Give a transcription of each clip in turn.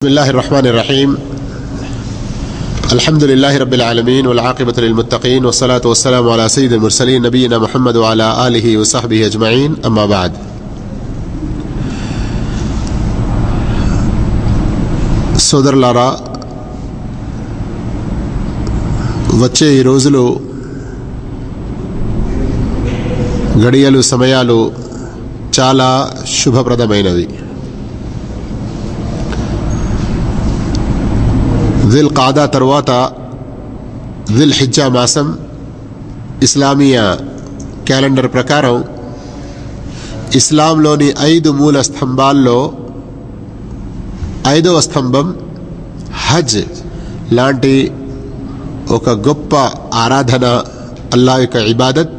बिस्मिल्लाहिर्रहमानिर्रहीम अल्हम्दुलिल्लाहि रब्बिल आलमीन वल आक़िबतु लिल मुत्तक़ीन वस्सलातु वस्सलामु अला सय्यिदिल मुरसलीन नबीना मुहम्मद व अला आलिहि व सहबिहि अजमईन अम्मा बाद। సోదరులారా, వచ్చే ఈ రోజులు గడియలు సమయాలు చాలా శుభప్రదమైనవి. దిల్ ఖాదా తర్వాత దిల్ హిజ్జా మాసం ఇస్లామీయ క్యాలెండర్ ప్రకారం ఇస్లాంలోని 5 మూల స్తంభాల్లో 5వ స్తంభం హజ్ లాంటి ఒక గొప్ప ఆరాధన, అల్లాహ్ యొక్క ఇబాదత్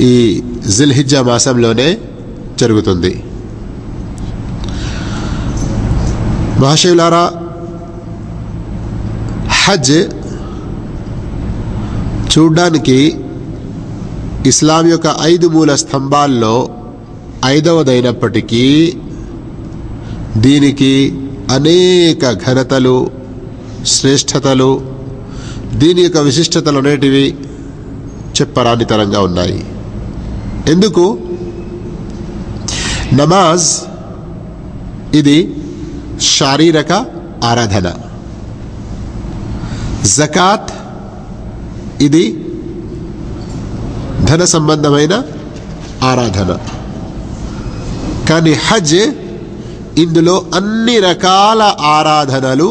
ఈ జిల్ హిజ్జా మాసంలోనే జరుగుతుంది. మహాశివులారా, హజ్ చూడ్డానికి ఇస్లాం యొక్క 5 మూల స్తంభాల్లో 5వదైనప్పటికీ దీనికి అనేక ఘనతలు, శ్రేష్టతలు, దీని యొక్క విశిష్టతలు అనేటివి చెప్పరానితరంగా ఉన్నాయి. ఎందుకు? నమాజ్ ఇది శారీరక ఆరాధన, జకాత్ ఇది ధన సంబంధమైన ఆరాధన. కానీ హజ్ ఇందులో అన్ని రకాల ఆరాధనలు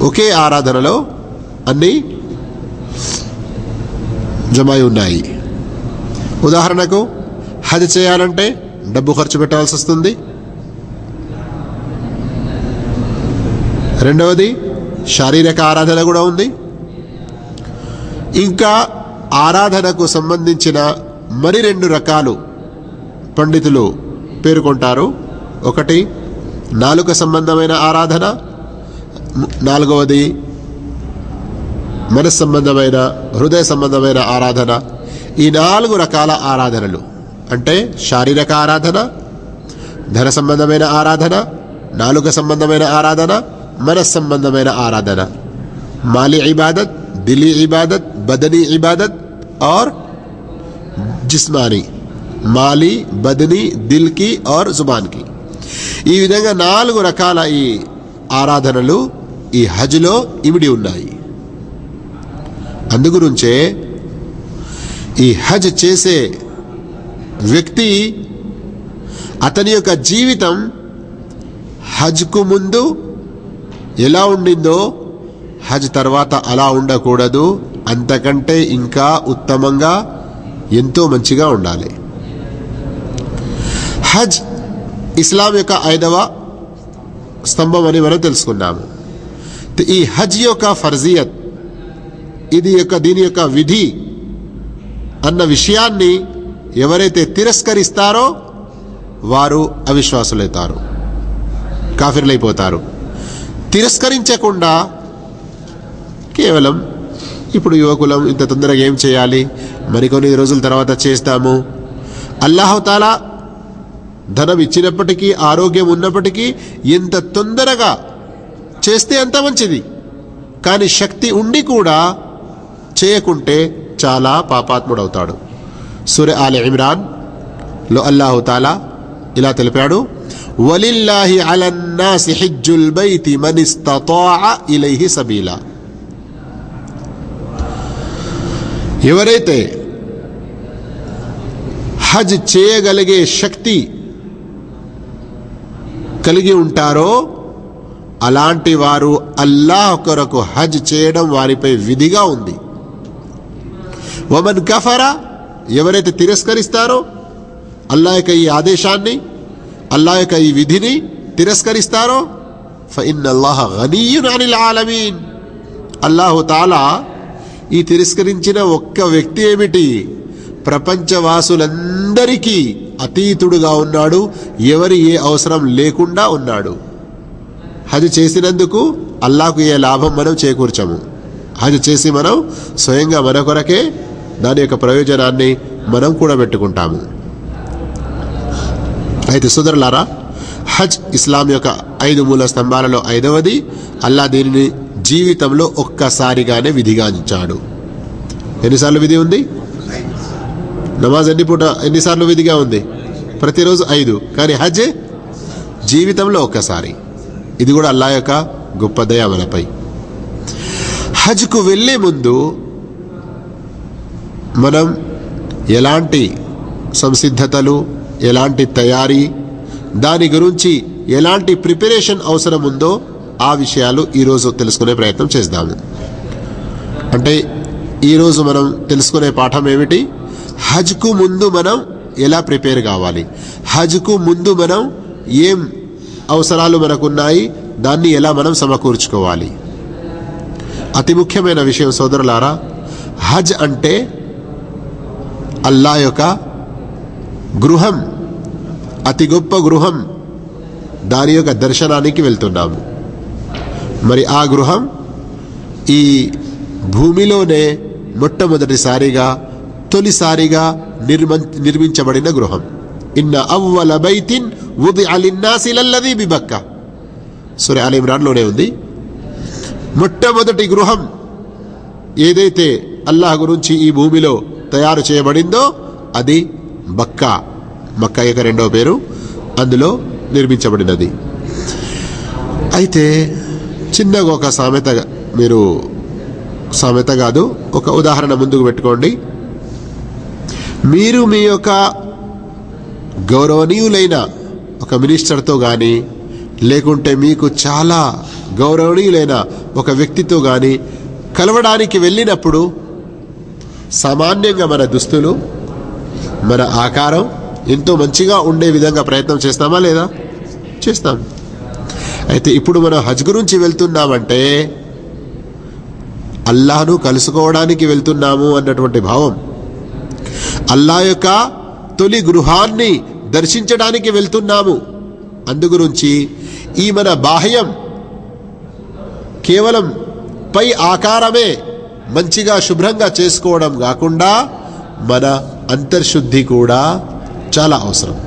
ఒకే ఆరాధనలో అన్ని జమై ఉన్నాయి. ఉదాహరణకు హజ్ చేయాలంటే డబ్బు ఖర్చు పెట్టాల్సి వస్తుంది. రెండవది శారీరక ఆరాధన కూడా ఉంది. ఇంకా ఆరాధనకు సంబంధించిన మరి 2 రకాలు పండితులు పేర్కొంటారు. ఒకటి నాలుక సంబంధమైన ఆరాధన, 4వది మనస్ సంబంధమైన, హృదయ సంబంధమైన ఆరాధన. ఈ 4 రకాల ఆరాధనలు అంటే శారీరక ఆరాధన, ధన సంబంధమైన ఆరాధన, నాలుక సంబంధమైన ఆరాధన, మనస్ సంబంధమైన ఆరాధన. మాలి ఇబాదత్, దిలీ ఇబాదత్, బదనీ ఇబాదత్ और జిస్మానీ. మాలి, బదనీ, దిల్ కి और జుబాన్ కి. ఈ విధంగా 4 రకాల ఈ ఆరాధనలు ఈ హజ్లో ఇమిడి ఉన్నాయి. అందుగురించే ఈ హజ్ చేసే వ్యక్తి అతని యొక్క జీవితం హజ్కు ముందు ఎలా ఉండిందో హజ్ తర్వాత అలా ఉండకూడదు, అంతకంటే ఇంకా ఉత్తమంగా ఎంతో మంచిగా ఉండాలి. హజ్ ఇస్లాం యొక్క 5వ స్తంభం అని మనం తెలుసుకున్నాము. ఈ హజ్ యొక్క ఫర్జియత్, దీని యొక్క విధి అన్న విషయాన్ని ఎవరైతే తిరస్కరిస్తారో వారు అవిశ్వాసులైతారు, కాఫిర్లైపోతారు. తిరస్కరించకుండా కేవలం ఇప్పుడు యువకులం ఇంత తొందరగా ఏం చేయాలి, మరికొన్ని రోజుల తర్వాత చేస్తాము, అల్లాహ్ తాలా ధనం ఇచ్చినప్పటికీ, ఆరోగ్యం ఉన్నప్పటికీ ఎంత తొందరగా చేస్తే అంత మంచిది. కానీ శక్తి ఉండి కూడా చేయకుంటే చాలా పాపాత్ముడవుతాడు. సూరా ఆల్ ఇమ్రాన్ లో అల్లాహ్ తాలా ఇలా తెలిపాడు, వలిల్లాహి అలన్నాసి హిజ్జుల్ బైతి మన్ ఇస్తతాఅ ఇలైహి సబీలా. ఎవరైతే హజ్ చేయగలిగే శక్తి కలిగి ఉంటారో అలాంటి వారు అల్లాహ్ కొరకు హజ్ చేయడం వారిపై విధిగా ఉంది. వమన్ కఫర, ఎవరైతే తిరస్కరిస్తారో అల్లాహ్ యొక్క ఈ ఆదేశాన్ని, అల్లాహ్ యొక్క ఈ విధిని తిరస్కరిస్తారో ఫఇన్నల్లాహ గనీయున్ అనిల్ ఆలమీన్. అల్లాహ్ తాలా ఈ తిరస్కరించిన ఒక్క వ్యక్తి ఏమిటి, ప్రపంచవాసులందరికీ అతీతుడుగా ఉన్నాడు, ఎవరి ఏ అవసరం లేకుండా ఉన్నాడు. హజ్ చేసినందుకు అల్లాహకు ఏ లాభం మనం చేకూర్చము. హజ్ చేసి మనం స్వయంగా మన కొరకే దాని యొక్క ప్రయోజనాన్ని మనం కూడా పెట్టుకుంటాము. అయితే సోదరులారా, హజ్ ఇస్లాం యొక్క 5 మూల స్తంభాలలో 5వది. అల్లా దీనిని జీవితంలో ఒక్కసారిగానే విధిగాంచాడు. ఎన్నిసార్లు విధి ఉంది? నమాజ్ ఎన్నిసార్లు విధిగా ఉంది? ప్రతిరోజు 5. కానీ హజ్ జీవితంలో ఒక్కసారి. ఇది కూడా అల్లా యొక్క గొప్ప దయ మనపై. హజ్కు వెళ్ళే ముందు మనం ఎలాంటి సంసిద్ధతలు, ఎలాంటి తయారీ, దాని గురించి ఎలాంటి ప్రిపరేషన్ అవసరం ఉందో ఆ విషయాలు ఈరోజు తెలుసుకునే ప్రయత్నం చేద్దాము. అంటే ఈరోజు మనం తెలుసుకునే పాఠం ఏమిటి? హజ్కు ముందు మనం ఎలా ప్రిపేర్ కావాలి, హజ్కు ముందు మనం ఏం అవసరాలు మనకున్నాయి, దాన్ని ఎలా మనం సమకూర్చుకోవాలి. అతి ముఖ్యమైన విషయం సోదరులారా, హజ్ అంటే అల్లా యొక్క గృహం, అతి గొప్ప గృహం. దాని యొక్క దర్శనానికి వెళ్తున్నాము. మరి ఆ గృహం ఈ భూమిలోనే మొట్టమొదటిసారిగా, తొలిసారిగా నిర్మించబడిన గృహం. ఇన్న అవ్వల బైతిన్ వుదిఅ లిన్నాసి లల్లదీ బిబక్కా, సూరా ఆల్ ఇమ్రాన్లోనే ఉంది. మొట్టమొదటి గృహం ఏదైతే అల్లాహ్ గురించి ఈ భూమిలో తయారు చేయబడిందో అది బక్కా, మక్కా యొక్క 2వ పేరు, అందులో నిర్మించబడినది. అయితే చిన్నగా ఒక సామెత, మీరు సామెత కాదు, ఒక ఉదాహరణ ముందుకు పెట్టుకోండి. మీరు మీ యొక్క గౌరవనీయులైన ఒక మినిస్టర్తో కానీ, లేకుంటే మీకు చాలా గౌరవనీయులైన ఒక వ్యక్తితో కానీ కలవడానికి వెళ్ళినప్పుడు సామాన్యంగా మన దుస్తులు, మన ఆకారం ఎంతో మంచిగా ఉండే విధంగా ప్రయత్నం చేస్తామా లేదా? చేస్తాం. అయితే ఇప్పుడు మనం హజ్ గురించి వెళ్తున్నామంటే అల్లాహ్ను కలుసుకోవడానికి వెళ్తున్నాము అన్నటువంటి భావం, అల్లా యొక్క తొలి గృహాన్ని దర్శించడానికి వెళ్తున్నాము. అందుగురించి ఈ మన బాహ్యం కేవలం పై ఆకారమే మంచిగా శుభ్రంగా చేసుకోవడం కాకుండా మన అంతర్శుద్ధి కూడా చాలా అవసరం,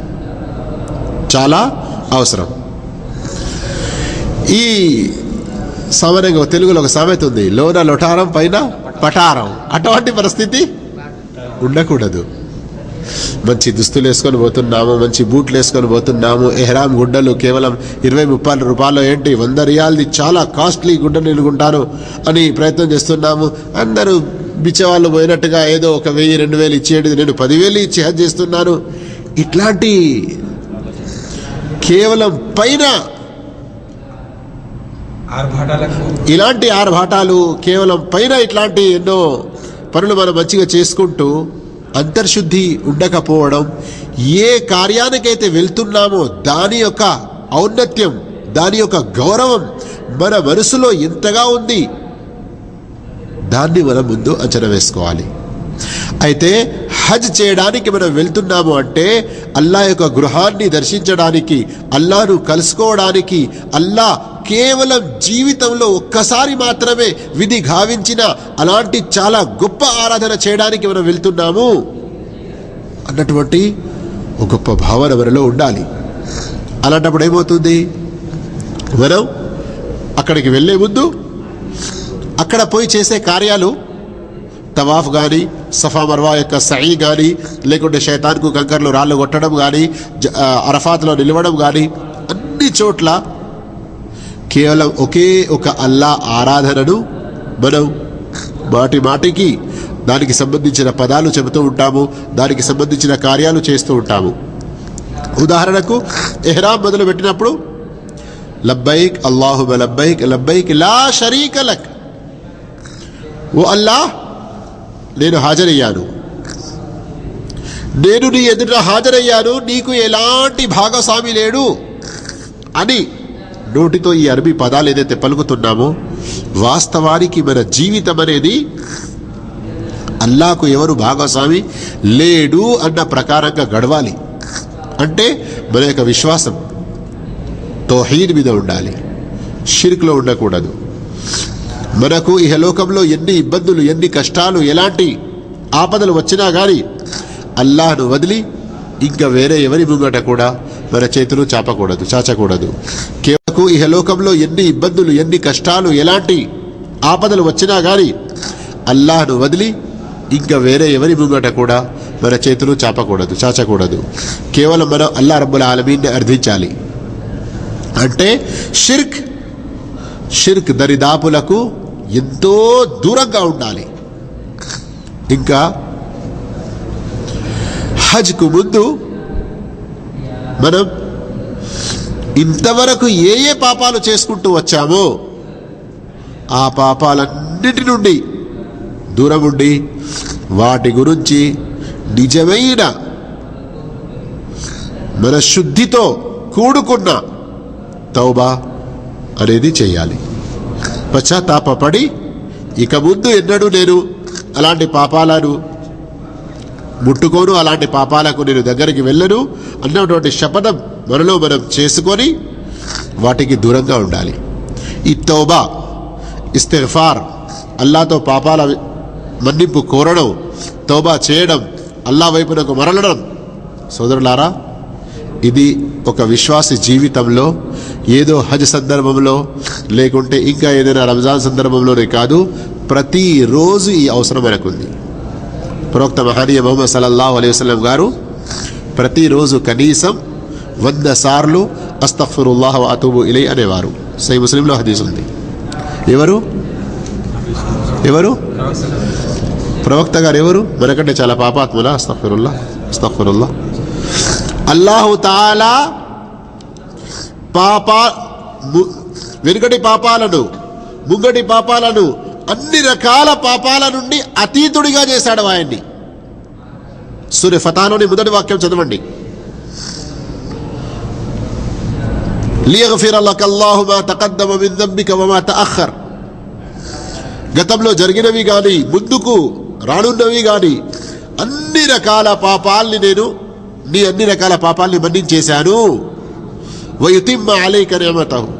చాలా అవసరం. ఈ సామాన్యంగా తెలుగులో ఒక సామెత ఉంది, లోన లొటారం పైన పటారం. అటువంటి పరిస్థితి ఉండకూడదు. మంచి దుస్తులు వేసుకొని పోతున్నాము, మంచి బూట్లు వేసుకొని పోతున్నాము, ఎహ్రామ్ గుడ్డలు కేవలం 20-30 రూపాయలు, ఏంటి 100 రియాల్ది చాలా కాస్ట్లీ గుడ్డ నిలుగుంటాను అని ప్రయత్నం చేస్తున్నాము. అందరూ బిచ్చవాళ్ళు పోయినట్టుగా ఏదో ఒక 1000-2000 ఇచ్చేది, నేను 10,000 ఇచ్చి హజ్ చేస్తున్నాను. ఇట్లాంటి కేవలం పైన ఇలాంటి ఆర్భాటాలు, కేవలం పైన ఇట్లాంటి ఎన్నో పనులు మనం మంచిగా చేసుకుంటూ అంతర్శుద్ధి ఉండకపోవడం, ఏ కార్యానికైతే వెళ్తున్నామో దాని యొక్క ఔన్నత్యం, దాని యొక్క గౌరవం మన మనసులో ఎంతగా ఉంది దాన్ని మనం ముందు అంచనా వేసుకోవాలి. అయితే హజ్ చేయడానికి మనం వెళ్తున్నాము అంటే అల్లా యొక్క గృహాన్ని దర్శించడానికి, అల్లాను కలుసుకోవడానికి, అల్లా కేవలం జీవితంలో ఒక్కసారి మాత్రమే విధి గావించిన అలాంటి చాలా గొప్ప ఆరాధన చేయడానికి మనం వెళ్తున్నాము అన్నటువంటి ఒక గొప్ప భావన మనలో ఉండాలి. అలాంటప్పుడు ఏమవుతుంది, మనం అక్కడికి వెళ్ళే ముందు అక్కడ పోయి చేసే కార్యాలు, తవాఫ్ కానీ, సఫా మర్వా యొక్క సఈ కానీ, లేకుంటే శైతాన్కు కంకర్లు రాళ్ళు కొట్టడం కానీ, అరఫాత్లో నిలవడం కానీ, అన్ని చోట్ల కేవలం ఒకే ఒక అల్లా ఆరాధనను మనం మాటి మాటికి దానికి సంబంధించిన పదాలు చెబుతూ ఉంటాము, దానికి సంబంధించిన కార్యాలు చేస్తూ ఉంటాము. ఉదాహరణకు ఎహ్రామ్ మొదలు పెట్టినప్పుడు లబ్బైక్ అల్లాహుమ్మ లబ్బైక్ లబ్బైక్ లా షరీక లక్, ఓ అల్లాహ్ నేను హాజరయ్యాను, నేను నీ ఎదుట హాజరయ్యాను, నీకు ఎలాంటి భాగస్వామి లేడు అని నోటితో ఈ అరబీ పదాలు ఏదైతే పలుకుతున్నామో, వాస్తవానికి మన జీవితం అనేది అల్లాకు ఎవరు భాగస్వామి లేడు అన్న ప్రకారంగా గడవాలి. అంటే మన యొక్క విశ్వాసం తౌహీద్ మీద ఉండాలి, షిర్క్లో ఉండకూడదు. మనకు ఇహలోకంలో ఎన్ని ఇబ్బందులు, ఎన్ని కష్టాలు, ఎలాంటి ఆపదలు వచ్చినా కానీ అల్లాహ్ను వదిలి ఇంకా వేరే ఎవరి ముంగట కూడా మన చేతులు చాచకూడదు. కేవలం ఇహలోకంలో ఎన్ని ఇబ్బందులు, ఎన్ని కష్టాలు, ఎలాంటి ఆపదలు వచ్చినా కానీ అల్లాహ్ను వదిలి ఇంకా వేరే ఎవరి ముంగట కూడా మన చేతులు చాచకూడదు. కేవలం మనం అల్లాహ్ రబ్బుల్ ఆలమీన్ని అర్థించాలి. అంటే షిర్క్ దరిదాపులకు ఎంతో దూరంగా ఉండాలి. ఇంకా హజ్కు ముందు మనం ఇంతవరకు ఏ పాపాలు చేసుకుంటూ వచ్చామో ఆ పాపాలన్నిటి నుండి దూరం ఉండి వాటి గురించి నిజమైన మన శుద్ధితో కూడుకున్న తౌబా అనేది చేయాలి. పశ్చాత్తాపడి ఇక ముందు ఎన్నడూ నేను అలాంటి పాపాలను ముట్టుకోను, అలాంటి పాపాలకు నేను దగ్గరికి వెళ్ళను అన్నటువంటి శపథం మనలో మనం చేసుకొని వాటికి దూరంగా ఉండాలి. ఈ తౌబా, ఇస్తిగ్ఫార్, అల్లాహ్తో పాపాల మన్నింపు కోరడం, తౌబా చేయడం, అల్లాహ్ వైపునకు మరలడం, సోదరులారా, ఇది ఒక విశ్వాసి జీవితంలో ఏదో హజ్ సందర్భంలో లేకుంటే ఇంకా ఏదైనా రంజాన్ సందర్భంలోనే కాదు, ప్రతిరోజు ఈ అవసరం మనకుంది. ప్రవక్త మహనీయ ముహమ్మద్ సల్లల్లాహు అలైహి వసల్లం గారు ప్రతిరోజు కనీసం 100 సార్లు అస్తగ్ఫిరుల్లాహ్ వ అతూబు ఇలై అనేవారు. సహీహ్ ముస్లింలో హదీస్ ఉంది. ఎవరు ప్రవక్త గారు? ఎవరు? మనకంటే చాలా పాపాత్ముల. అస్తగ్ఫిరుల్లాహ్. అల్లాహు తాలా వెనుకటి పాపాలను, ముంగటి పాపాలను, అన్ని రకాల పాపాల నుండి అతీతుడిగా చేశాడు ఆయన్ని. సూర ఫతాలోని మొదటి వాక్యం చదవండి. లియగ్ఫిర లకల్లాహు మా తఖద్దమ మిన్ దమ్బిక వమా తఅఖర్. గతంలో జరిగినవి గాని ముందుకు రానున్నవి గాని అన్ని రకాల పాపాల్ని మన్నించేశాను. వయుతిమ్మ అలైక నిఅమతహు,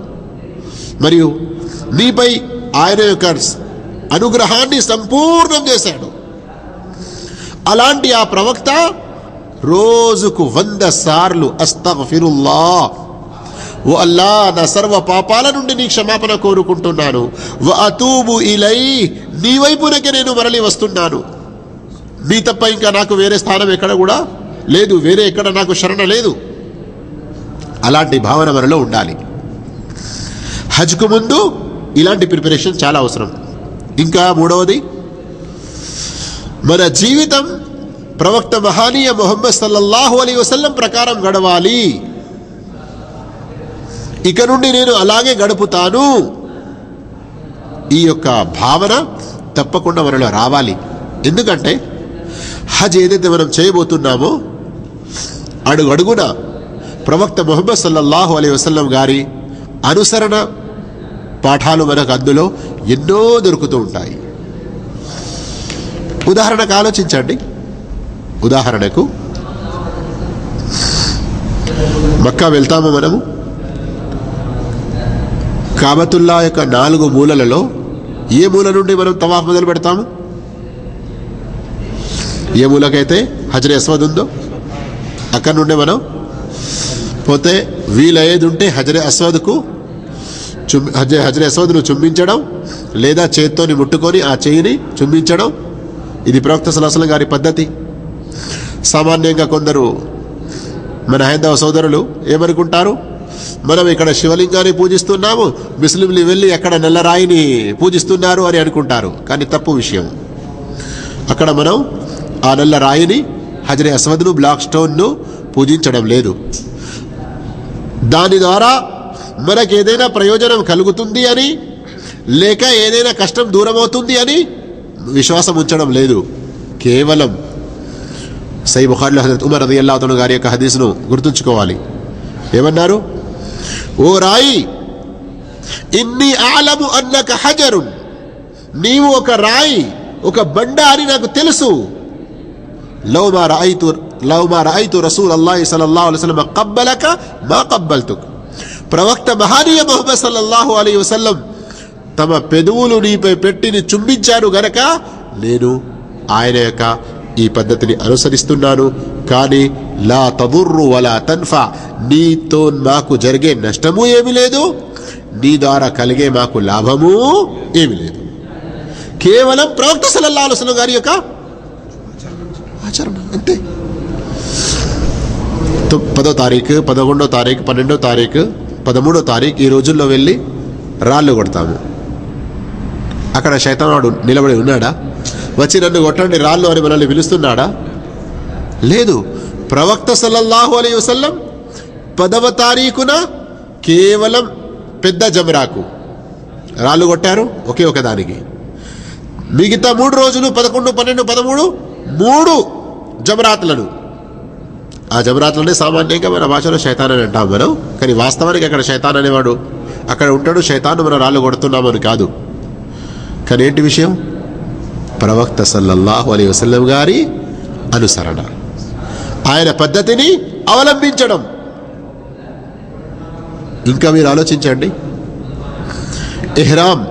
మరియు నీపై ఆయన యొక్క అనుగ్రహాన్ని సంపూర్ణం చేశాడు. అలాంటి ఆ ప్రవక్త రోజుకు 100 సార్లు అస్తగ్ఫిరుల్లాహ్, ఓ అల్లా నా సర్వ పాపాల నుండి నీ క్షమాపణ కోరుకుంటున్నాను, వ అతూబు ఇలై, నీ వైపునకే నేను మరలి వస్తున్నాను, నీ తప్ప ఇంకా నాకు వేరే స్థానం ఎక్కడ కూడా లేదు, వేరే ఎక్కడ నాకు శరణ లేదు. అలాంటి భావన మనలో ఉండాలి. హజ్కు ముందు ఇలాంటి ప్రిపరేషన్ చాలా అవసరం. ఇంకా మూడవది, మన జీవితం ప్రవక్త మహనీయ ముహమ్మద్ సల్లల్లాహు అలైహి వసల్లం ప్రకారం గడవాలి. ఇక నుండి నేను అలాగే గడుపుతాను, ఈ యొక్క భావన తప్పకుండా మనలో రావాలి. ఎందుకంటే హజ్ ఏదైతే మనం చేయబోతున్నామో అడుగడుగున ప్రవక్త ముహమ్మద్ సల్లల్లాహు అలైహి వసల్లం గారి అనుసరణ పాఠాలు మనకు అందులో ఎన్నో దొరుకుతూ ఉంటాయి. ఉదాహరణకు ఆలోచించండి. ఉదాహరణకు మక్కా వెళ్తాము మనము. కాబతుల్లా యొక్క 4 మూలలలో ఏ మూల నుండి మనం తవాఫ్ మొదలు పెడతాము? ఏ మూలకైతే హజరే అస్వద్ ఉందో అక్కడి నుండి మనం పోతే, వీలయ్యేది ఉంటే హజరే అస్వద్ను చుంబించడం, లేదా చేత్తోని ముట్టుకొని ఆ చెయ్యిని చుంబించడం. ఇది ప్రవక్త సల్లల్లాహు అలైహి వసల్లం గారి పద్ధతి. సామాన్యంగా కొందరు మన హైందవ సోదరులు ఏమనుకుంటారు, మనం ఇక్కడ శివలింగాన్ని పూజిస్తున్నాము, ముస్లింలు వెళ్ళి అక్కడ నల్లరాయిని పూజిస్తున్నారు అని అనుకుంటారు. కానీ తప్పు విషయం. అక్కడ మనం ఆ నల్లరాయిని, హజరే అస్వద్ను, బ్లాక్ స్టోన్ను పూజించడం లేదు. దాని ద్వారా మనకు ఏదైనా ప్రయోజనం కలుగుతుంది అని, లేక ఏదైనా కష్టం దూరం అవుతుంది అని విశ్వాసం ఉంచడం లేదు. కేవలం సహీహ్ బుఖారీలో హజరత్ ఉమర్ రదియల్లాహు అన్హు గారి యొక్క హదీస్ను గుర్తుంచుకోవాలి. ఏమన్నారు? ఓ రాయి, ఇన్ని అలము అన్నక హజరున్, నీవు ఒక రాయి, ఒక బండ అని నాకు తెలుసు. లవ్ మా రఅయితు రసూలల్లాహి సల్లల్లాహు అలైహి వసల్లం కబ్బలక మా కబ్బల్తుక్. ప్రవక్త మహనీయ ముహమ్మద్ సల్లల్లాహు అలైహి వసల్లం తమ పెదవులు నీపై పెట్టి చుంబించారు గనక నేను ఆయన యొక్క ఈ పద్ధతిని అనుసరిస్తున్నాను, కానీ లా తదుర్రు వలా తన్ఫా, నీతో మాకు జరిగే నష్టము ఏమీ లేదు, నీ ద్వారా కలిగే మాకు లాభము ఏమీ లేదు. కేవలం ప్రవక్త సల్లల్లాహు అలైహి వసల్లం గారి యొక్క ఆచరణ అంతే. 10వ తారీఖు, 11వ తారీఖు, 12వ తారీఖు, 13వ తారీఖు ఈ రోజుల్లో వెళ్ళి రాళ్ళు కొడతాము. అక్కడ శైతానుడు నిలబడి ఉన్నాడా? వచ్చి నన్ను కొట్టండి రాళ్ళు అని మనల్ని పిలుస్తున్నాడా? లేదు. ప్రవక్త సల్లల్లాహు అలైహి వసల్లం 10వ తారీఖున కేవలం పెద్ద జమరాకు రాళ్ళు కొట్టారు, ఒకే ఒక దానికి. మిగతా 3 రోజులు 11, 12, 13 3 జమరాత్లను. ఆ జమరాత్లనే సామాన్యంగా మన భాషలో శైతాన్ అని అంటాం మనం, కానీ వాస్తవానికి అక్కడ శైతాన్ అనేవాడు అక్కడ ఉంటాడు. శైతాన్ మనం రాళ్ళు కొడుతున్నామని కాదు. కానీ ఏంటి విషయం? ప్రవక్త సల్లల్లాహు అలైహి వసల్లం గారి అనుసరణ, ఆయన పద్ధతిని అవలంబించడం. ఇంకా మీరు ఆలోచించండి, ఎహ్రామ్,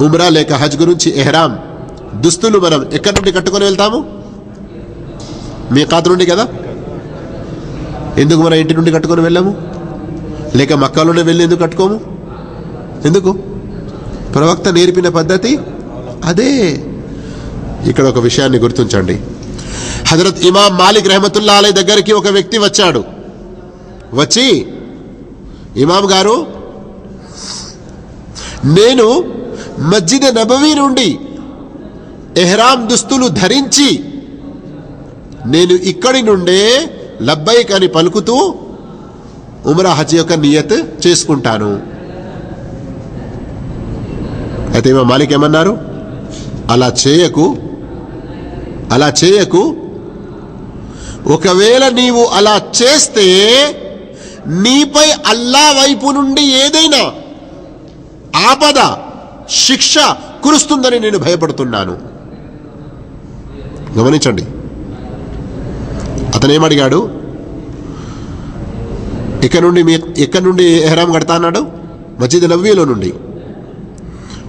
ఉమ్రా లేక హజ్ గురించి ఎహ్రామ్ దుస్తులు మనం ఎక్కడి నుండి కట్టుకొని వెళ్తాము? మీకాత్ నుండి కదా. ఎందుకు మన ఇంటి నుండి కట్టుకొని వెళ్ళాము? లేక మక్కాలోనే వెళ్ళి ఎందుకు కట్టుకోము? ఎందుకు? ప్రవక్త నేర్పిన పద్ధతి అదే. ఇక్కడ ఒక విషయాన్ని గుర్తుంచండి. హజరత్ ఇమాం మాలిక్ రహమతుల్లా అలై దగ్గరికి ఒక వ్యక్తి వచ్చాడు. వచ్చి, ఇమాం గారు, నేను మస్జిద్ నబవీ నుండి ఎహ్రామ్ దుస్తులు ధరించి నేను ఇక్కడి నుండే లబ్బైక్ అని పలుకుతూ ఉమ్రా హజ్ యొక్క నియత్ చేసుకుంటాను. అయితే ఇమాం మాలిక్ ఏమన్నారు? అలా చేయకు. ఒకవేళ నీవు అలా చేస్తే నీపై అల్లా వైపు నుండి ఏదైనా ఆపద, శిక్ష కురుస్తుందని నేను భయపడుతున్నాను. గమనించండి, అతనేమడిగాడు? ఎక్కడి నుండి ఎహ్రామ్ కడతా అన్నాడు? మస్జిద్ నబవీలో నుండి.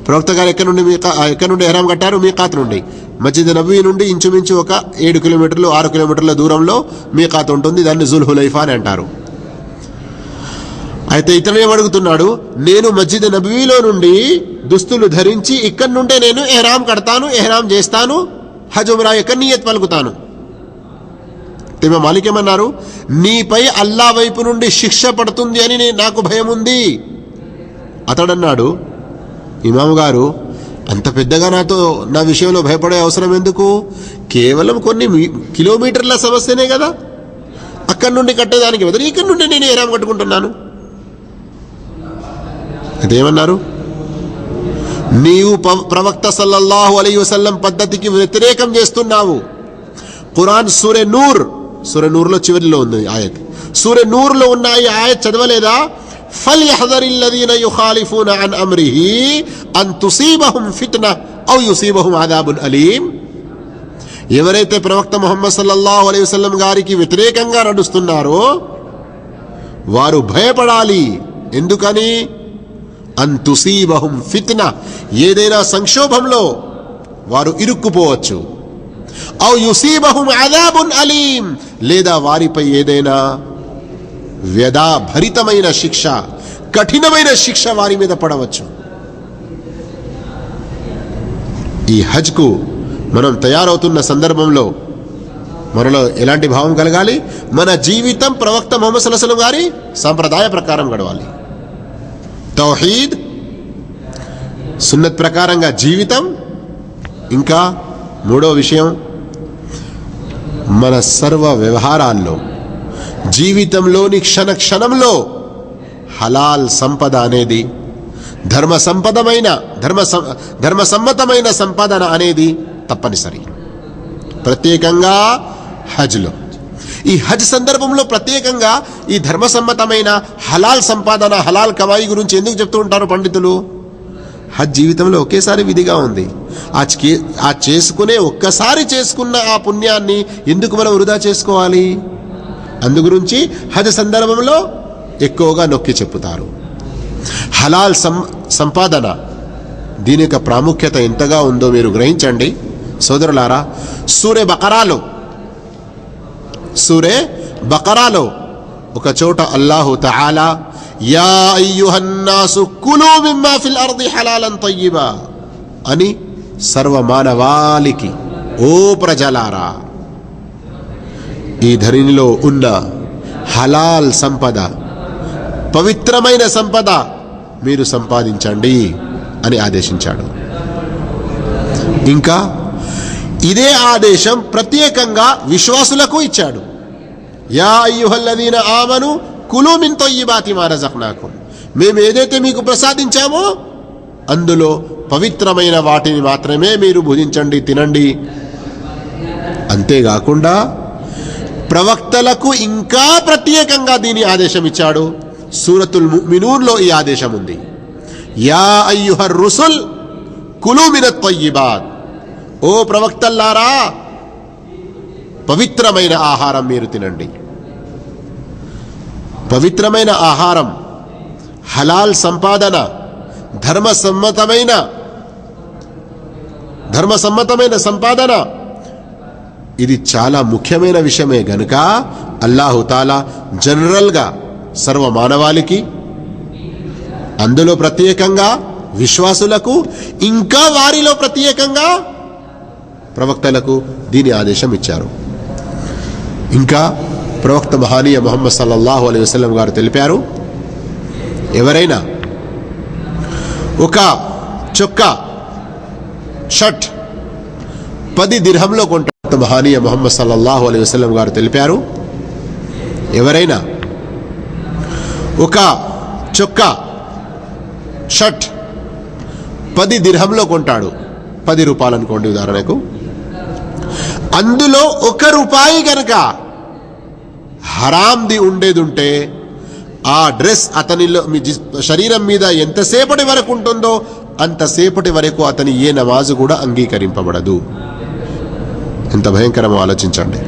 ప్రవక్త గారు ఎక్కడి నుండి ఎహ్రామ్ కట్టారు? మీకాత్ నుండి. మస్జిద్ నబవీ నుండి ఇంచుమించు ఒక 7 కిలోమీటర్లు 6 కిలోమీటర్ల దూరంలో మీకాత్ ఉంటుంది. దాన్ని జుల్ హులైఫా అని అంటారు. అయితే ఇతను ఏమడుగుతున్నాడు? నేను మస్జిద్ నబవీలో నుండి దుస్తులు ధరించి ఇక్కడి నుండే నేను ఎహ్రామ్ కడతాను, ఎహ్రామ్ చేస్తాను, హజ్ ఉమ్రా యొక్క నియత్ పలుకుతాను. ఇమాం మాలిక్ ఏమన్నారు? నీపై అల్లా వైపు నుండి శిక్ష పడుతుంది అని నాకు భయం ఉంది. అతడన్నాడు, ఇమాం గారు, అంత పెద్దగా నా విషయంలో భయపడే అవసరం ఎందుకు? కేవలం కొన్ని కిలోమీటర్ల సమస్యనే కదా. అక్కడి నుండి కట్టేదానికి బదులు ఇక్కడి నుండి నేను ఎహ్రామ్ కట్టుకుంటున్నాను. అదేమన్నారు? నీవు ప్రవక్త సల్లల్లాహు అలైహి వసల్లం పద్ధతికి వ్యతిరేకం చేస్తున్నావు. ఖురాన్ సూరే నూర్లో చివరిలో ఉంది ఆయత్. సూరే నూర్లో ఉన్న ఈ ఆయత్ చదవలేదా? ఫల్యహ్దరిల్లదీన యుఖాలిఫూన అన్ అమ్రిహి అన్ తుసీబహుం ఫిత్నా ఔ యుసీబహుం అదాబున్ అలీం. ఎవరైతే ప్రవక్త ముహమ్మద్ సల్లల్లాహు అలైహి వసల్లం గారికి వ్యతిరేకంగా నడుస్తున్నారో వారు భయపడాలి. ఎందుకని? అన్ తుసీబహుం ఫిత్నా, ఏదైనా సంక్షోభంలో వారు ఇరుక్కుపోవచ్చు. ఔ యుసీబహుం అదాబున్ అలీం, లేదా వారిపై ఏదైనా వ్యధాభరితమైన శిక్ష, కఠినమైన శిక్ష వారి మీద పడవచ్చు. ఈ హజ్కు మనం తయారవుతున్న సందర్భంలో మనలో ఎలాంటి భావం కలగాలి? మన జీవితం ప్రవక్త ముహమ్మద్ సల్లల్లాహు అలైహి వసల్లం గారి సంప్రదాయ ప్రకారం గడవాలి. తౌహీద్, సున్నత్ ప్రకారంగా జీవితం. ఇంకా 3వ విషయం, మన సర్వ వ్యవహారాల్లో, జీవితంలోని క్షణంలో హలాల్ సంపద అనేది, ధర్మసమ్మతమైన సంపాదన అనేది తప్పనిసరి. ప్రత్యేకంగా హజ్లో, ఈ హజ్ సందర్భంలో ప్రత్యేకంగా ఈ ధర్మసమ్మతమైన హలాల్ సంపాదన, హలాల్ కమాయి గురించి ఎందుకు చెప్తూ ఉంటారు పండితులు? హజ్ జీవితంలో ఒకేసారి విధిగా ఉంది. ఆ చేసుకునే ఒక్కసారి చేసుకున్న ఆ పుణ్యాన్ని ఎందుకు మనం వృధా చేసుకోవాలి? అందుగురించి హజ్ సందర్భంలో ఎక్కువగా నొక్కి చెప్పుతారు. హలాల్ సంపాదన, దీని యొక్క ప్రాముఖ్యత ఎంతగా ఉందో మీరు గ్రహించండి సోదరులారా. సూరే సూరే బకరాలో ఒక చోట అల్లాహు తఆలా యా అయ్యుహన్నాసు కులూ మిమ్మా ఫిల్ అర్ది హలాలన్ తయ్యిబా అని సర్వమానవాళికి, ఓ ప్రజలారా, ఈ ధరణిలో ఉన్న హలాల్ సంపద, పవిత్రమైన సంపద మీరు సంపాదించండి అని ఆదేశించాడు. ఇంకా ఇదే ఆదేశం ప్రత్యేకంగా విశ్వాసులకు ఇచ్చాడు. యా అయ్యుహల్లదీన ఆమను కులూ మిన్ తయ్యిబాతి మా రజక్నాకుం, మేము ఏదైతే మీకు ప్రసాదించామో అందులో పవిత్రమైన వాటిని మాత్రమే మీరు భుజించండి, తినండి. అంతేకాకుండా ప్రవక్తలకు ఇంకా ప్రత్యేకంగా దీని ఆదేశం ఇచ్చాడు. సూరతుల్ ముమినూన్లో ఈ ఆదేశం ఉంది. యా అయ్యుహర్ రుసుల్ కులూ మినత్ తయ్యిబాత్, ఓ ప్రవక్తల్లారా పవిత్రమైన ఆహారం మీరు తినండి. పవిత్రమైన ఆహారం, హలాల్ సంపాదన, ధర్మసమ్మతమైన సంపాదన, ఇది చాలా ముఖ్యమైన విషయమే గనుక అల్లాహు తాలా జనరల్గా సర్వ మానవాళికి, అందులో ప్రత్యేకంగా విశ్వాసులకు, ఇంకా వారిలో ప్రత్యేకంగా ప్రవక్తలకు దీని ఆదేశం ఇచ్చారు. ఇంకా ప్రవక్త మహానీయ ముహమ్మద్ సల్లల్లాహు అలైహి వసల్లం గారు తెలిపారు, ఎవరైనా ఒక చొక్కా, షర్ట్ 10 దిర్హంలో కొంటారు. మహానీయ ముహమ్మద్ సల్లల్లాహు అలైహి వసల్లం గారు తెలిపారు, ఎవరైనా ఒక చొక్కా, షర్ట్ 10 దిర్హంలో కొంటాడు, 10 రూపాయలు అనుకోండి ఉదాహరణకు, అందులో 1 రూపాయి కనుక హరాంది ఉండేదుంటే ఆ డ్రెస్ అతనిలో మీ శరీరం మీద ఎంతసేపటి వరకు ఉంటుందో అంతసేపటి వరకు అతని ఏ నమాజు కూడా అంగీకరింపబడదు. ఎంత భయంకరమో ఆలోచించండి.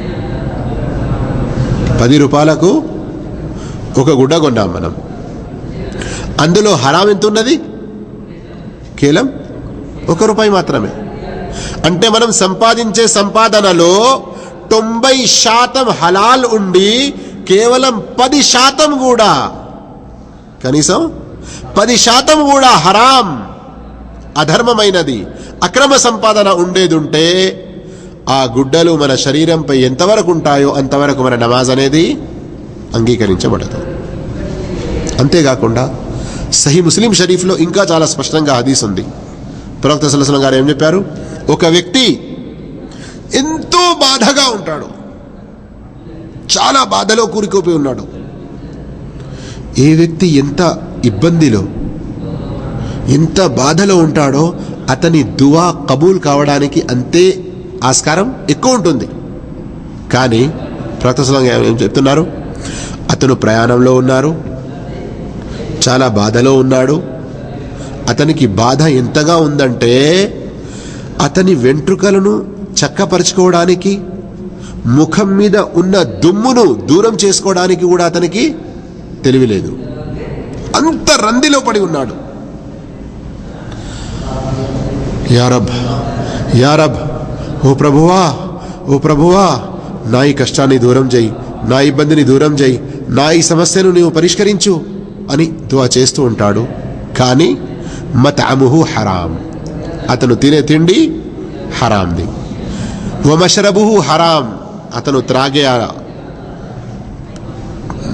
10 రూపాయలకు ఒక గుడ్డ కొన్నాం మనం, అందులో హరాం ఎంత ఉన్నది? కేవలం 1 రూపాయి మాత్రమే. అంటే మనం సంపాదించే సంపాదనలో 90% హలాల్ ఉండి కేవలం 10% కూడా, కనీసం 10% కూడా హరాం, అధర్మమైనది, అక్రమ సంపాదన ఉండేదుంటే ఆ గుడ్డలు మన శరీరంపై ఎంతవరకు ఉంటాయో అంతవరకు మన నమాజ్ అనేది అంగీకరించబడదు. అంతేకాకుండా సహీ ముస్లిం షరీఫ్లో ఇంకా చాలా స్పష్టంగా హదీస్ ఉంది. ప్రవక్త సల్లల్లాహు అలైహి వసల్లం గారు ఏం చెప్పారు? ఒక వ్యక్తి ఎంతో బాధగా ఉంటాడు, చాలా బాధలో కూరుకుపోయి ఉన్నాడు. ఏ వ్యక్తి ఎంత ఇబ్బందిలో, ఎంత బాధలో ఉంటాడో అతని దువా కబూల్ కావడానికి అంతే ఆస్కారం ఎక్కువ ఉంటుంది. కానీ ప్రవక్త సల్లల్లాహు అలైహి వసల్లం ఏం చెప్తున్నారు? అతను ప్రయాణంలో ఉన్నారు, చాలా బాధలో ఉన్నాడు. అతనికి బాధ ఎంతగా ఉందంటే అతని వెంట్రుకలను చక్కపరుచుకోవడానికి, ముఖం మీద ఉన్న దుమ్మును దూరం చేసుకోవడానికి కూడా అతనికి తెలివిలేదు. అంత రందిలో పడి ఉన్నాడు. యా రబ్, యా రబ్, ఓ ప్రభువా, ఓ ప్రభువా, నా ఈ కష్టాన్ని దూరం చేయి, నా ఇబ్బందిని దూరం చేయి, నా ఈ సమస్యను నీవు పరిష్కరించు అని దువా చేస్తూ ఉంటాడు. కానీ మతఅముహు హరాం, అతను తినే తిండి హరాంది. వమషరబుహు హరాం, అతను త్రాగే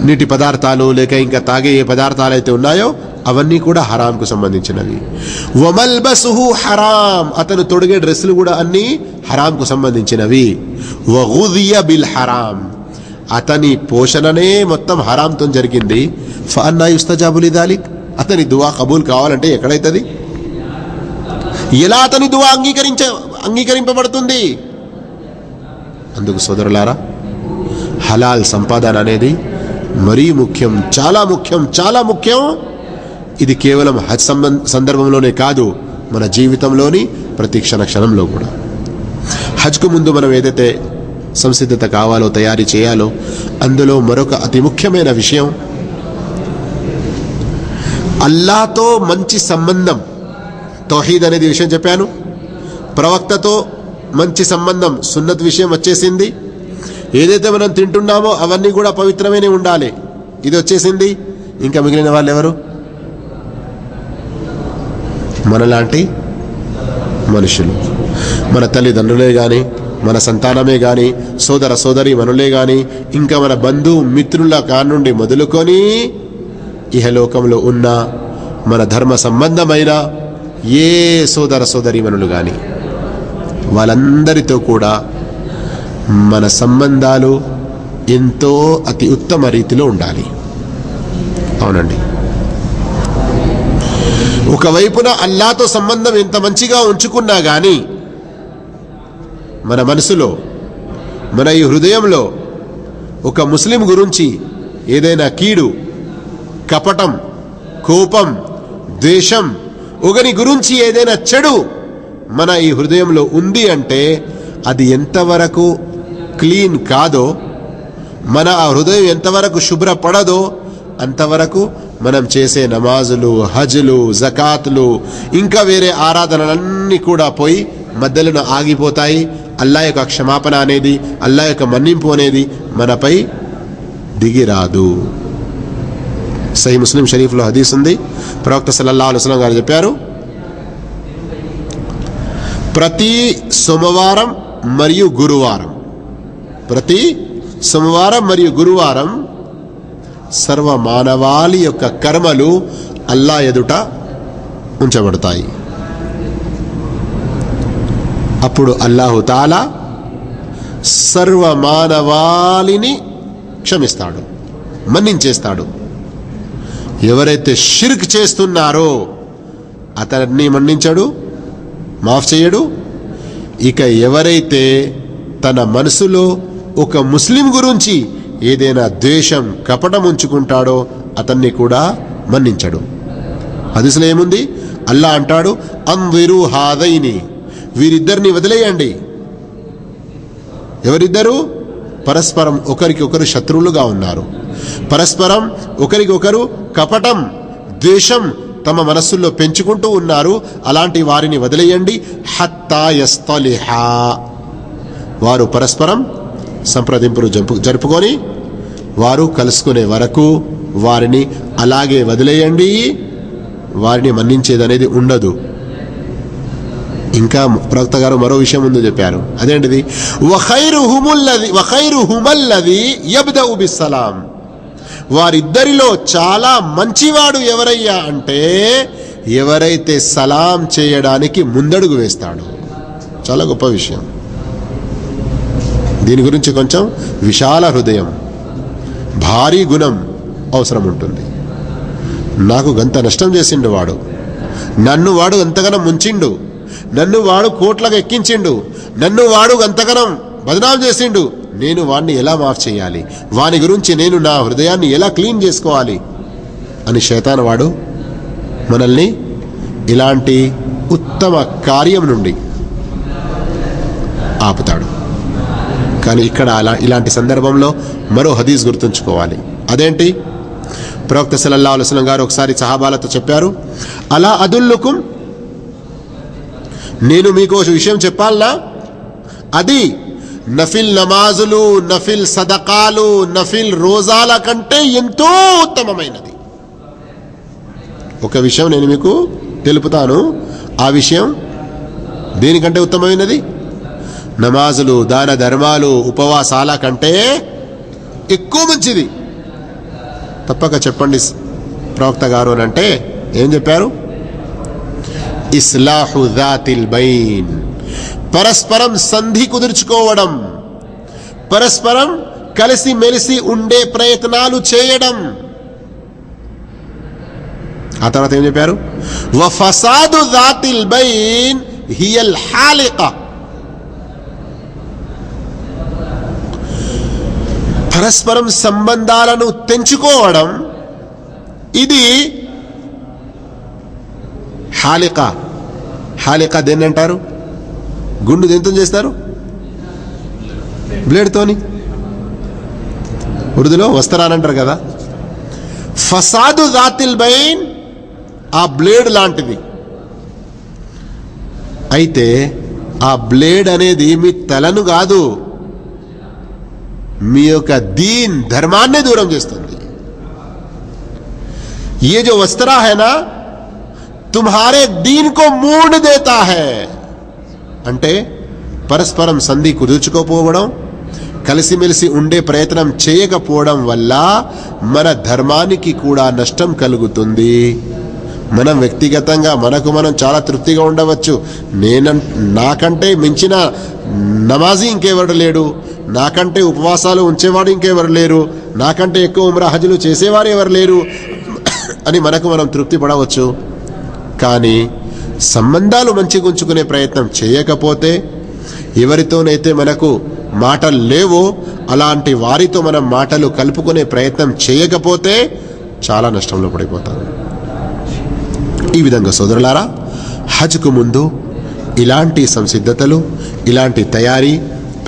నీటి పదార్థాలు లేక ఇంకా తాగే ఏ పదార్థాలు అయితే ఉన్నాయో అవన్నీ కూడా హరాంకు సంబంధించినవి. వమల్బసుహు హరాం, అతను తొడిగే డ్రెస్సులు కూడా అన్నీ హరాంకు సంబంధించినవి. వగుదియ బిల్ హరాం, అతని పోషణనే మొత్తం హరాంతో జరిగింది. ఫఅన్నా యుస్తజాబు లిదాలిక్, అతని దువా కబూల్ కావాలంటే ఎక్కడైతుంది? ఎలా అతని దువా అంగీకరింపబడుతుంది? అందుకు సోదరులారా, హలాల్ సంపాదన అనేది మరీ ముఖ్యం, చాలా ముఖ్యం, చాలా ముఖ్యం. ఇది కేవలం హజ్ సందర్భంలోనే కాదు, మన జీవితంలోని ప్రతి క్షణంలో కూడా. హజ్కు ముందు మనం ఏదైతే సంసిద్ధత కావాలో, తయారీ చేయాలో, అందులో మరొక అతి ముఖ్యమైన విషయం అల్లాహ్తో మంచి సంబంధం. తౌహీద్ అనేది విషయం చెప్పాను, ప్రవక్తతో మంచి సంబంధం, సున్నత్ విషయం వచ్చేసింది. ఏదైతే మనం తింటున్నామో అవన్నీ కూడా పవిత్రమైనవి ఉండాలి. ఇది వచ్చేసింది. ఇంకా మిగిలిన వాళ్ళు ఎవరు? మనలాంటి మనుషులు, మన తల్లిదండ్రులే కానీ, మన సంతానమే కానీ, సోదర సోదరి మనులే కానీ, ఇంకా మన బంధు మిత్రుల కానుండి మొదలుకొని ఇహలోకంలో ఉన్న మన ధర్మ సంబంధమైన ఏ సోదర సోదరి మనులు కానీ వాళ్ళందరితో కూడా మన సంబంధాలు ఎంతో అతి ఉత్తమ రీతిలో ఉండాలి. అవునండి. ఒకవైపున అల్లాహ్తో సంబంధం ఎంత మంచిగా ఉంచుకున్నా కానీ మన మనసులో, మన ఈ హృదయంలో ఒక ముస్లిం గురించి ఏదైనా కీడు, కపటం, కోపం, ద్వేషం, ఒకరి గురించి ఏదైనా చెడు మన ఈ హృదయంలో ఉంది అంటే అది ఎంతవరకు క్లీన్ కాదో, మన ఆ హృదయం ఎంతవరకు శుభ్రపడదో అంతవరకు మనం చేసే నమాజులు, హజ్లు, జకాతులు, ఇంకా వేరే ఆరాధనలన్నీ కూడా పోయి మధ్యలో ఆగిపోతాయి. అల్లా యొక్క క్షమాపణ అనేది, అల్లా యొక్క మన్నింపు అనేది మనపై దిగిరాదు. సహీ ముస్లిం షరీఫ్లో హదీస్ ఉంది. ప్రవక్త సల్లల్లాహు అలైహి వసల్లం గారు చెప్పారు, ప్రతి సోమవారం మరియు గురువారం, ప్రతి సోమవారం మరియు గురువారం సర్వ మానవాళి యొక్క కర్మలు అల్లా ఎదుట ఉంచబడతాయి. అప్పుడు అల్లాహు తాలా సర్వ మానవాళిని క్షమిస్తాడు, మన్నించేస్తాడు. ఎవరైతే షిర్క్ చేస్తున్నారో అతన్ని మన్నించడు, మాఫ్ చేయడు. ఇక ఎవరైతే తన మనసులో ఒక ముస్లిం గురించి ఏదైనా ద్వేషం, కపటం ఉంచుకుంటాడో అతన్ని కూడా మన్నించడు. హదీసులో ఏముంది? అల్లా అంటాడు, అందిరు హాదైని, వీరిద్దరిని వదిలేయండి. ఎవరిద్దరు? పరస్పరం ఒకరికి ఒకరు శత్రువులుగా ఉన్నారు, పరస్పరం ఒకరికొకరు కపటం, ద్వేషం తమ మనస్సుల్లో పెంచుకుంటూ ఉన్నారు. అలాంటి వారిని వదిలేయండి. హత్తా యస్తలిహా, వారు పరస్పరం సంప్రదింపులు జరుపుకొని వారు కలుసుకునే వరకు వారిని అలాగే వదిలేయండి. వారిని మన్నించేదనేది ఉండదు. ఇంకా ప్రవక్త గారు మరో విషయం ముందు చెప్పారు. అదేంటిది? వఖైరుహుమల్లది యబ్దఉ బిస్సలాం, వారిద్దరిలో చాలా మంచివాడు ఎవరయ్యా అంటే ఎవరైతే సలాం చేయడానికి ముందడుగు వేస్తాడు. చాలా గొప్ప విషయం. దీని గురించి కొంచెం విశాల హృదయం, భారీ గుణం అవసరం ఉంటుంది. నాకు గంత నష్టం చేసిండు వాడు, నన్ను వాడు అంతగానం ముంచిండు, నన్ను వాడు కోట్లకు ఎక్కించిండు, నన్ను వాడు అంతగానం బదనాం చేసిండు, నేను వాడిని ఎలా మాఫ్ చేయాలి, వాని గురించి నేను నా హృదయాన్ని ఎలా క్లీన్ చేసుకోవాలి అని శైతాన్ వాడు మనల్ని ఇలాంటి ఉత్తమ కార్యం నుండి ఆపుతాడు. కానీ ఇక్కడ ఇలాంటి సందర్భంలో మరో హదీస్ గుర్తుంచుకోవాలి. అదేంటి? ప్రవక్త సల్లల్లాహు అలైహి వసల్లం గారు ఒకసారి సహాబాలతో చెప్పారు, అలా అదుల్లుకుం, నేను మీకు విషయం చెప్పాలనా? అది నఫిల్ నమాజులు, నఫిల్ సదకాలు, నఫిల్ రోజాల కంటే ఎంతో ఉత్తమమైనది. ఒక విషయం నేను మీకు తెలుపుతాను. ఆ విషయం దేనికంటే ఉత్తమమైనది? నమాజులు, దాన ధర్మాలు, ఉపవాసాల కంటే ఎక్కువ మంచిది. తప్పక చెప్పండి ప్రవక్త గారు అని అంటే ఏం చెప్పారు? ఇస్లాహు జాతిల్ బైన్, పరస్పరం సంధి కుదుర్చుకోవడం, పరస్పరం కలిసి మెలిసి ఉండే ప్రయత్నాలు చేయడం. ఆ తర్వాత ఏం చెప్పారు? వఫసాదు జాతిల్ బైన్ హియల్ హాలికా, పరస్పరం సంబంధాలను తెంచుకోవడం ఇది హాలికా. హాలికా దేన్ని అంటారు? గుండు దేంతో చేస్తారు? బ్లేడ్తోని. ఉర్దూలో వస్త్రాలంటారు కదా. ఫసాదు జాతిల్ బైన్ ఆ బ్లేడ్ లాంటిది. అయితే ఆ బ్లేడ్ అనేది మీ తలను కాదు, మీ యొక్క దీన్ ధర్మాన్ని దూరం చేస్తుంది. ये जो वस्त्रा है ना तुम्हारे दीन को मूड देता है. అంటే పరస్పరం సంధి కుదుర్చుకోపోవడం, కలిసిమెలిసి ఉండే ప్రయత్నం చేయకపోవడం వల్ల మన ధర్మానికి కూడా నష్టం కలుగుతుంది. మనం వ్యక్తిగతంగా మనకు మనం చాలా తృప్తిగా ఉండవచ్చు. నాకంటే మించిన నమాజీ ఇంకెవరు లేడు, నాకంటే ఉపవాసాలు ఉంచేవాడు ఇంకెవరు లేరు, నాకంటే ఎక్కువ ఉమ్రా హజ్లు చేసేవారు ఎవరు లేరు అని మనకు మనం తృప్తి పడవచ్చు. కానీ సంబంధాలు మంచిగా ఉంచుకునే ప్రయత్నం చేయకపోతే, ఎవరితోనైతే మనకు మాటలు లేవో అలాంటి వారితో మనం మాటలు కలుపుకునే ప్రయత్నం చేయకపోతే చాలా నష్టంలో పడిపోతాం. ఈ విధంగా సోదరులారా, హజ్కు ముందు ఇలాంటి సంసిద్ధతలు, ఇలాంటి తయారీ,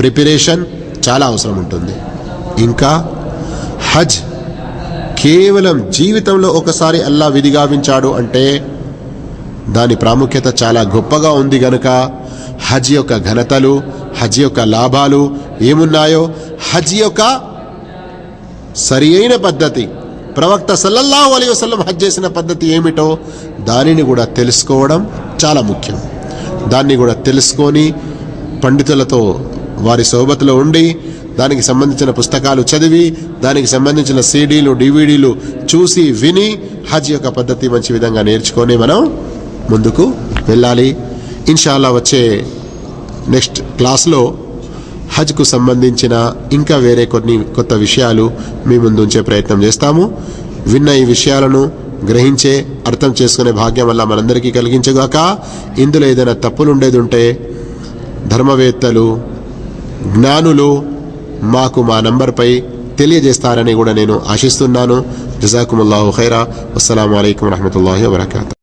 ప్రిపరేషన్ చాలా అవసరం ఉంటుంది. ఇంకా హజ్ కేవలం జీవితంలో ఒకసారి అల్లా విధిగావించాడు అంటే దాని ప్రాముఖ్యత చాలా గొప్పగా ఉంది గనుక హజ్ యొక్క ఘనతలు, హజ్ యొక్క లాభాలు ఏమున్నాయో, హజ్ యొక్క సరి అయిన పద్ధతి, ప్రవక్త సల్లల్లాహు అలైహి వసల్లం హజ్ చేసిన పద్ధతి ఏమిటో దానిని కూడా తెలుసుకోవడం చాలా ముఖ్యం. దాన్ని కూడా తెలుసుకొని పండితులతో వారి సోబతులో ఉండి దానికి సంబంధించిన పుస్తకాలు చదివి దానికి సంబంధించిన సీడీలు, డివిడీలు చూసి విని హజ్ యొక్క పద్ధతి మంచి విధంగా నేర్చుకొని మనం ముందుకు వెళ్ళాలి. ఇన్షాల్లా వచ్చే నెక్స్ట్ క్లాస్లో హజ్కు సంబంధించిన ఇంకా వేరే కొన్ని కొత్త విషయాలు మీ ముందు ఉంచే ప్రయత్నం చేస్తాము. విన్న ఈ విషయాలను గ్రహించే, అర్థం చేసుకునే భాగ్యం వల్ల మనందరికీ కలిగించగాక. ఇందులో ఏదైనా తప్పులు ఉండేది ఉంటే ధర్మవేత్తలు, జ్ఞానులు మాకు మా నంబర్పై తెలియజేస్తారని కూడా నేను ఆశిస్తున్నాను. జజాకుముల్లాహు ఖైరా. అస్సలాము అలైకుం వరహ్మతుల్లాహి వబరకాతుహు.